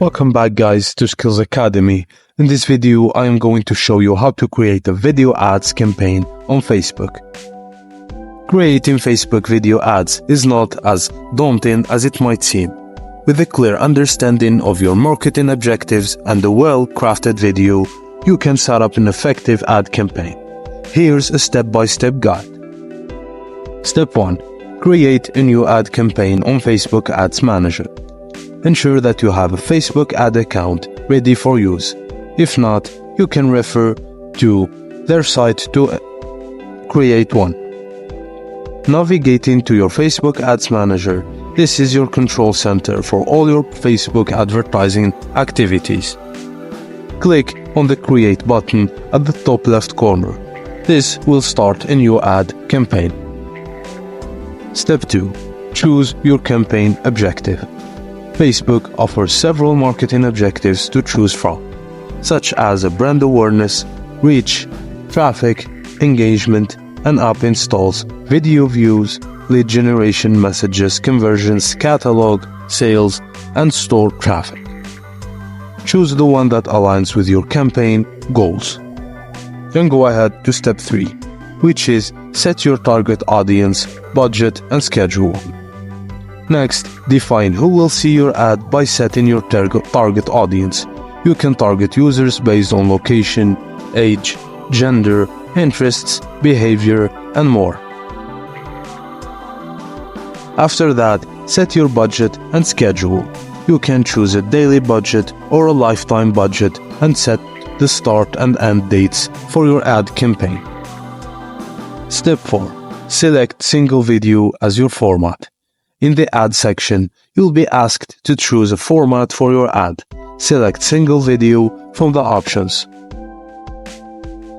Welcome back guys to Skills Academy. In this video I am going to show you how to create a video ads campaign on Facebook. Creating Facebook video ads is not as daunting as it might seem. With a clear understanding of your marketing objectives and a well-crafted video, you can set up an effective ad campaign. Here's a step-by-step guide. Step 1. Create a new ad campaign on Facebook Ads Manager. Ensure that you have a Facebook ad account ready for use. If not, you can refer to their site to create one. Navigating to your Facebook Ads Manager, this is your control center for all your Facebook advertising activities. Click on the Create button at the top left corner. This will start a new ad campaign. Step 2. Choose your campaign objective. Facebook offers several marketing objectives to choose from, such as a brand awareness, reach, traffic, engagement, and app installs, video views, lead generation messages, conversions, catalog, sales, and store traffic. Choose the one that aligns with your campaign goals. Then go ahead to step 3, which is set your target audience, budget, and schedule. Next, define who will see your ad by setting your target audience. You can target users based on location, age, gender, interests, behavior, and more. After that, set your budget and schedule. You can choose a daily budget or a lifetime budget and set the start and end dates for your ad campaign. Step 4. Select single video as your format. In the ad section, you'll be asked to choose a format for your ad. Select single video from the options.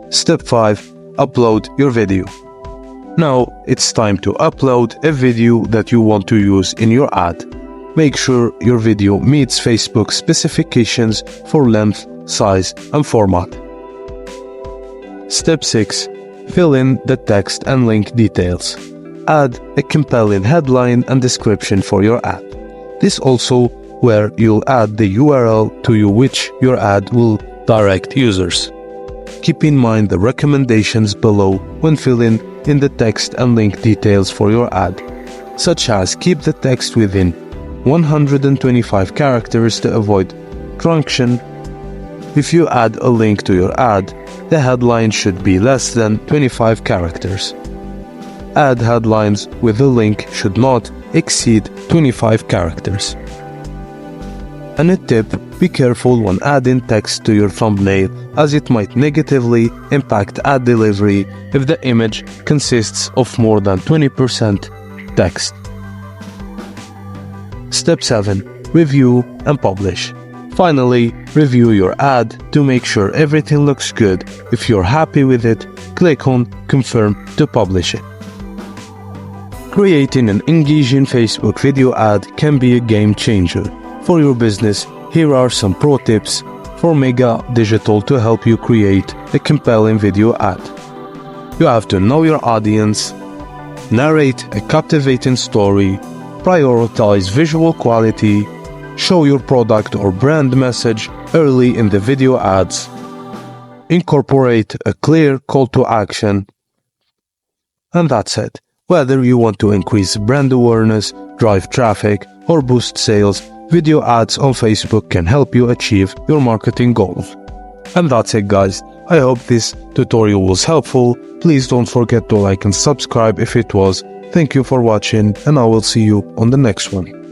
Step 5. Upload your video. Now it's time to upload a video that you want to use in your ad. Make sure your video meets Facebook specifications for length, size, and format. Step 6. Fill in the text and link details. Add a compelling headline and description for your ad. This also where you'll add the URL to which your ad will direct users. Keep in mind the recommendations below when filling in the text and link details for your ad, such as keep the text within 125 characters to avoid truncation. If you add a link to your ad, the headline should be less than 25 characters. Ad headlines with a link should not exceed 25 characters. And a tip, be careful when adding text to your thumbnail, as it might negatively impact ad delivery if the image consists of more than 20% text. Step 7. Review and publish. Finally, review your ad to make sure everything looks good. If you're happy with it, click on Confirm to publish it. Creating an engaging Facebook video ad can be a game changer. For your business, here are some pro tips for Mega Digital to help you create a compelling video ad. You have to know your audience, narrate a captivating story, prioritize visual quality, show your product or brand message early in the video ads, incorporate a clear call to action, and that's it. Whether you want to increase brand awareness, drive traffic, or boost sales, video ads on Facebook can help you achieve your marketing goals. And that's it guys. I hope this tutorial was helpful. Please don't forget to like and subscribe if it was. Thank you for watching, and I will see you on the next one.